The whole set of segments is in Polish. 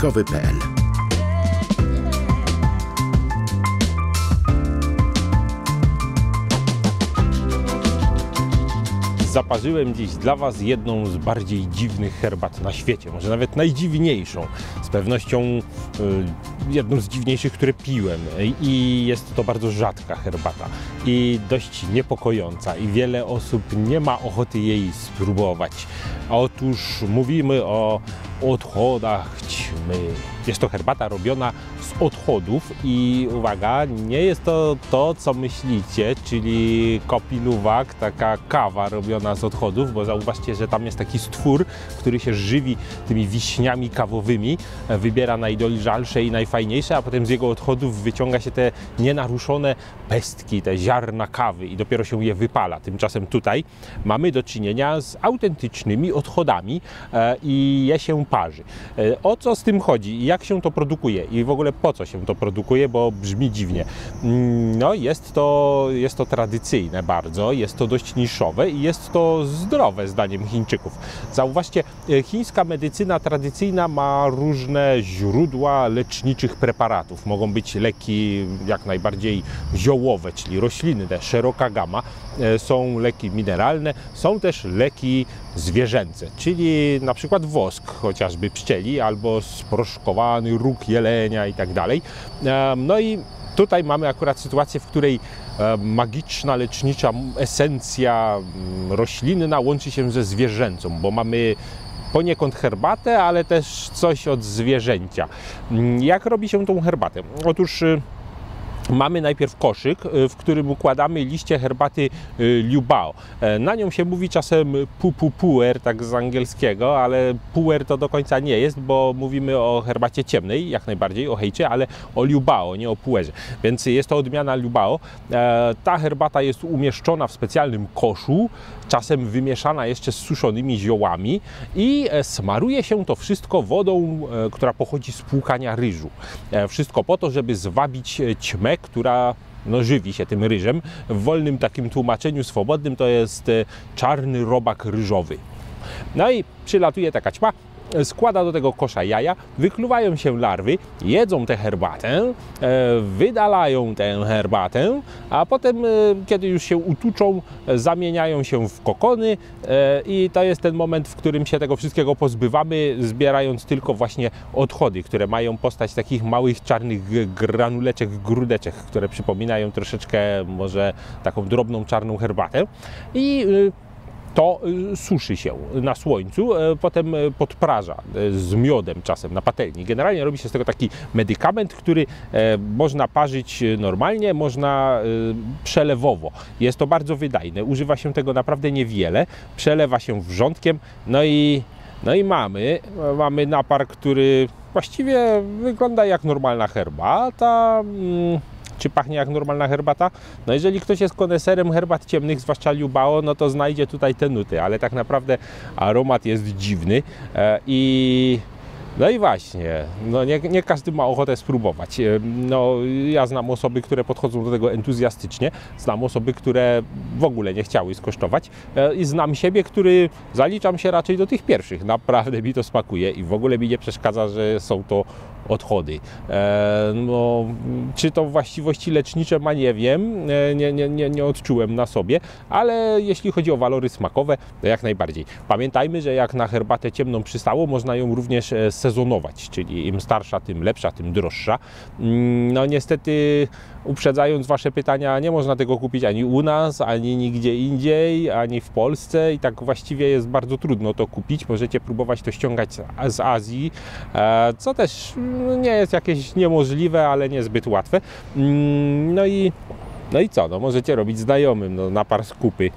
językowy.pl. Zaparzyłem dziś dla Was jedną z bardziej dziwnych herbat na świecie, może nawet najdziwniejszą. Z pewnością jedną z dziwniejszych, które piłem. I jest to bardzo rzadka herbata i dość niepokojąca i wiele osób nie ma ochoty jej spróbować. Otóż mówimy o odchodach ćmy. Jest to herbata robiona z odchodów i uwaga, nie jest to to, co myślicie, czyli kopi luwak, taka kawa robiona z odchodów, bo zauważcie, że tam jest taki stwór, który się żywi tymi wiśniami kawowymi, wybiera najdoliżalsze i najfajniejsze, a potem z jego odchodów wyciąga się te nienaruszone pestki, te ziarna kawy i dopiero się je wypala. Tymczasem tutaj mamy do czynienia z autentycznymi odchodami i je się parzy. O co z tym chodzi? Jak się to produkuje i w ogóle po co się to produkuje, bo brzmi dziwnie. No jest to tradycyjne bardzo, jest to dość niszowe i jest to zdrowe zdaniem Chińczyków. Zauważcie, chińska medycyna tradycyjna ma różne źródła leczniczych preparatów. Mogą być leki jak najbardziej ziołowe, czyli roślinne, szeroka gama. Są leki mineralne, są też leki zwierzęce, czyli na przykład wosk chociażby pszczeli albo sproszkowany róg jelenia i tak dalej. No i tutaj mamy akurat sytuację, w której magiczna, lecznicza esencja roślinna łączy się ze zwierzęcą, bo mamy poniekąd herbatę, ale też coś od zwierzęcia. Jak robi się tą herbatę? Otóż mamy najpierw koszyk, w którym układamy liście herbaty Liu Bao. Na nią się mówi czasem pu'er, tak z angielskiego, ale pu'er to do końca nie jest, bo mówimy o herbacie ciemnej, jak najbardziej, o hejcie, ale o Liu Bao, nie o pu'erze. Więc jest to odmiana Liu Bao. Ta herbata jest umieszczona w specjalnym koszu, czasem wymieszana jeszcze z suszonymi ziołami i smaruje się to wszystko wodą, która pochodzi z płukania ryżu. Wszystko po to, żeby zwabić ćmę, która żywi się tym ryżem. W wolnym takim tłumaczeniu swobodnym to jest czarny robak ryżowy. No i przylatuje taka ćma, składa do tego kosza jaja, wykluwają się larwy, jedzą tę herbatę, wydalają tę herbatę, a potem, kiedy już się utuczą, zamieniają się w kokony i to jest ten moment, w którym się tego wszystkiego pozbywamy, zbierając tylko właśnie odchody, które mają postać takich małych czarnych granuleczek, grudeczek, które przypominają troszeczkę może taką drobną czarną herbatę i to suszy się na słońcu, potem podpraża z miodem czasem na patelni. Generalnie robi się z tego taki medykament, który można parzyć normalnie, można przelewowo. Jest to bardzo wydajne, używa się tego naprawdę niewiele, przelewa się wrzątkiem, no i mamy napar, który właściwie wygląda jak normalna herbata. Czy pachnie jak normalna herbata? No jeżeli ktoś jest koneserem herbat ciemnych, zwłaszcza Liu Bao, no to znajdzie tutaj te nuty, ale tak naprawdę aromat jest dziwny no i właśnie, no nie każdy ma ochotę spróbować. No, ja znam osoby, które podchodzą do tego entuzjastycznie, znam osoby, które w ogóle nie chciały skosztować i znam siebie, który zaliczam się raczej do tych pierwszych. Naprawdę mi to smakuje i w ogóle mi nie przeszkadza, że są to odchody. No, czy to właściwości lecznicze ma, nie wiem, nie odczułem na sobie, ale jeśli chodzi o walory smakowe, to jak najbardziej. Pamiętajmy, że jak na herbatę ciemną przystało, można ją również sezonować, czyli im starsza, tym lepsza, tym droższa. No niestety, uprzedzając Wasze pytania, nie można tego kupić ani u nas, ani nigdzie indziej, ani w Polsce i tak właściwie jest bardzo trudno to kupić. Możecie próbować to ściągać z Azji, co też nie jest jakieś niemożliwe, ale niezbyt łatwe. No i co? No możecie robić znajomym, no, napar z kupy.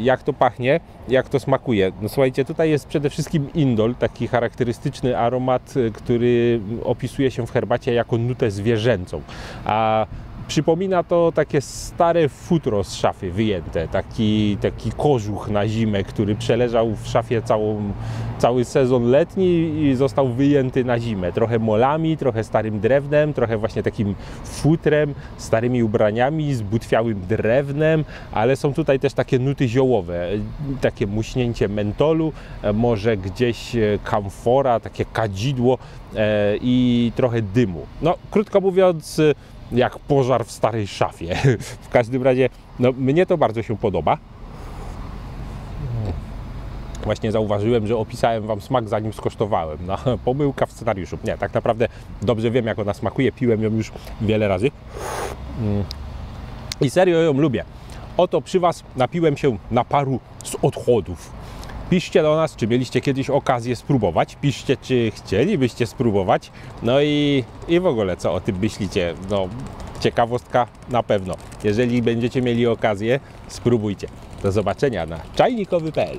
Jak to pachnie, jak to smakuje. No słuchajcie, tutaj jest przede wszystkim indol, taki charakterystyczny aromat, który opisuje się w herbacie jako nutę zwierzęcą. A przypomina to takie stare futro z szafy wyjęte, taki kożuch na zimę, który przeleżał w szafie cały sezon letni i został wyjęty na zimę. Trochę molami, trochę starym drewnem, trochę właśnie takim futrem, starymi ubraniami, zbutwiałym drewnem, ale są tutaj też takie nuty ziołowe, takie muśnięcie mentolu, może gdzieś kamfora, takie kadzidło i trochę dymu. No, krótko mówiąc, jak pożar w starej szafie. W każdym razie, no, mnie to bardzo się podoba. Właśnie zauważyłem, że opisałem Wam smak, zanim skosztowałem. No, pomyłka w scenariuszu. Nie, tak naprawdę dobrze wiem, jak ona smakuje. Piłem ją już wiele razy. I serio ją lubię. Oto przy Was napiłem się naparu z odchodów. Piszcie do nas, czy mieliście kiedyś okazję spróbować. Piszcie, czy chcielibyście spróbować. No i w ogóle, co o tym myślicie. No, ciekawostka na pewno. Jeżeli będziecie mieli okazję, spróbujcie. Do zobaczenia na czajnikowy.pl.